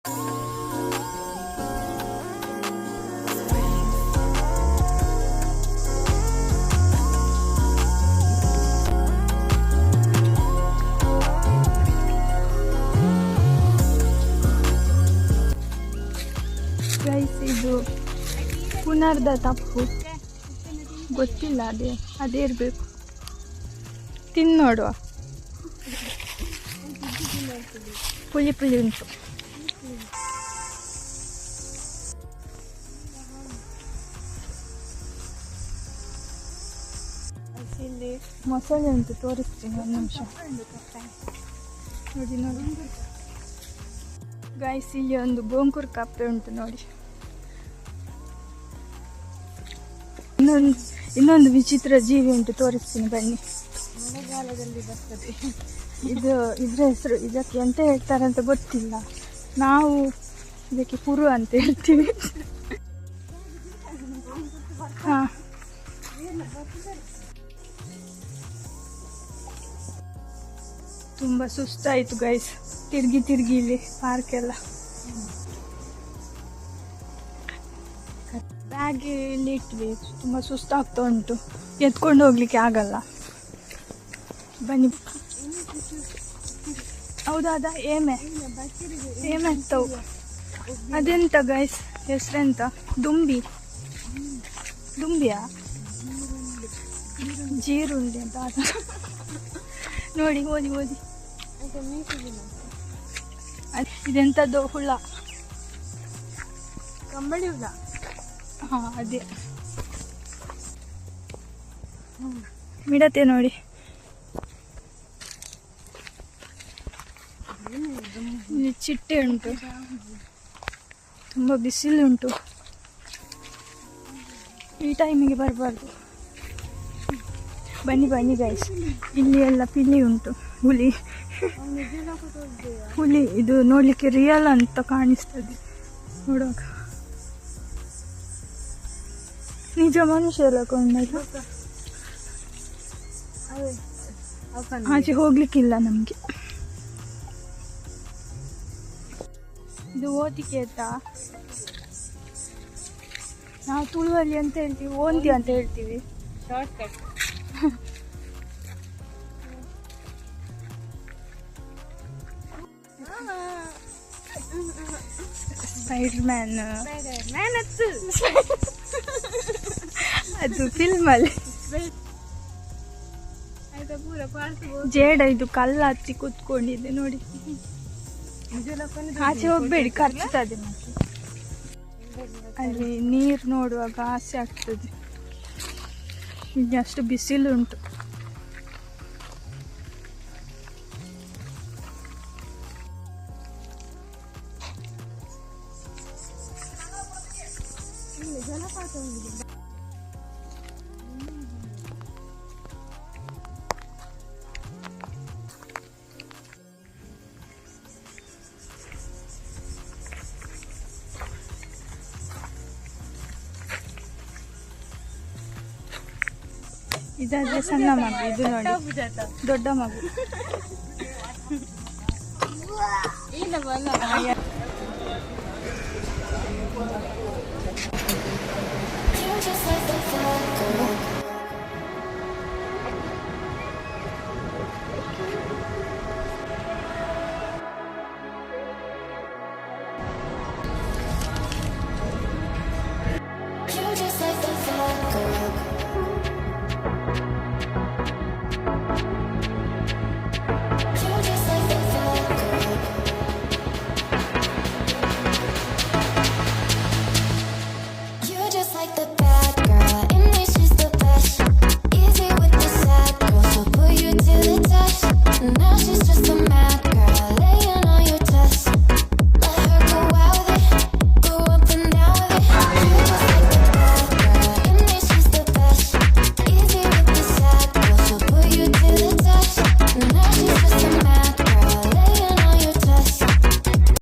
Guys, ಇದು ಪುನರ್ದ ತಪ್ಪು ಗೊತ್ತಿಲ್ಲ, ಅದೇ ಇರಬೇಕು. ತಿನ್ನೋಡುವ. ಪುಳಿ ಪುಳಿ ಉಂಟು. ಇಲ್ಲಿ ಮೊಸಳೆ ಉಂಟು, ತೋರಿಸ್ತೀನಿ ಒಂದು ನಿಮಿಷ. ನೋಡಿ ನೋಡಿ ಗೈಸ್, ಇಲ್ಲಿ ಒಂದು ಬೋಂಕೂರು ಕಪ್ಪೆ ಉಂಟು ನೋಡಿ. ಇನ್ನೊಂದು ವಿಚಿತ್ರ ಜೀವಿ ಉಂಟು, ತೋರಿಸ್ತೀನಿ ಬನ್ನಿ. ಮಳೆಗಾಲದಲ್ಲಿ ಬರ್ತದೆ. ಇದ್ರ ಹೆಸರು, ಇದಕ್ಕೆ ಎಂತ ಹೇಳ್ತಾರೆ ಅಂತ ಗೊತ್ತಿಲ್ಲ. ನಾವು ಇದಕ್ಕೆ ಪುರು ಅಂತ ಹೇಳ್ತೀವಿ. ಹಾ, ತುಂಬ ಸುಸ್ತಾಯಿತು ಗೈಸ್, ತಿರುಗಿ ಇಲ್ಲಿ ಪಾರ್ಕ್ ಎಲ್ಲ. ಬ್ಯಾಗ್ ಇಲ್ಲಿ ಇಟ್ವಿ, ತುಂಬ ಸುಸ್ತಾಗ್ತಾ ಉಂಟು, ಎತ್ಕೊಂಡು ಹೋಗ್ಲಿಕ್ಕೆ ಆಗಲ್ಲ. ಬನ್ನಿ. ಹೌದಾದ ಏಮೆ ಅಂತವು. ಅದೆಂತ ಗೈಸ್, ಹೆಸರೆಂತ? ದುಂಬಿಯಾ? ಜೀರುಂಡೆ ಅಂತ ನೋಡಿ. ಓದಿ ಇದೆಂಥದ್ದು ಹುಳ? ಕಂಬಳಿ ಹುಳ. ಹಾಂ, ಅದೇ ಮಿಡತೆ ನೋಡಿ. ಇಲ್ಲಿ ಚಿಟ್ಟೆ ಉಂಟು, ತುಂಬ ಬಿಸಿಲುಂಟು. ಈ ಟೈಮಿಗೆ ಬರಬಾರ್ದು. ಬನ್ನಿ ಗೈಸ್, ಇಲ್ಲಿ ಎಲ್ಲ ಪಿಲ್ಲಿ ಉಂಟು. ಹುಲಿ ಇದು ನೋಡ್ಲಿಕ್ಕೆ ರಿಯಲ್ ಅಂತ ಕಾಣಿಸ್ತದೆ ನೋಡುವಾಗ. ನಿಜ ಮನುಷ್ಯ ಎಲ್ಲ ಕೊಂಡದ್ದು. ಆಚೆ ಹೋಗ್ಲಿಕ್ಕಿಲ್ಲ ನಮ್ಗೆ. ಇದು ಓದಿಕೆ ಆಯ್ತಾ? ನಾವು ತುಳುವಲ್ಲಿ ಅಂತ ಹೇಳ್ತೀವಿ, ಓಂತಿ ಅಂತ ಹೇಳ್ತೀವಿ. ಶಾರ್ಟ್ಕಟ್. ಸ್ಪೈಡರ್ ಮ್ಯಾನ್ ಅದು ಫಿಲ್ಮಲ್ಲಿ. ಜೇಡ ಇದು ಕಲ್ಲು ಹತ್ತಿ ಕೂತ್ಕೊಂಡಿದೆ ನೋಡಿ. ಆಚೆ ಹೋಗ್ಬೇಡಿ, ಖರ್ಚುತ್ತದೆ. ಮತ್ತೆ ಅಲ್ಲಿ ನೀರು ನೋಡುವಾಗ ಆಸೆ ಆಗ್ತದೆ. ಇಲ್ಲಿ ಅಷ್ಟು ಬಿಸಿಲು ಉಂಟು. ಇದಾದ್ರೆ ಸಣ್ಣ ಮಗು, ಇದು ನೋಡಿ ದೊಡ್ಡ ಮಗು.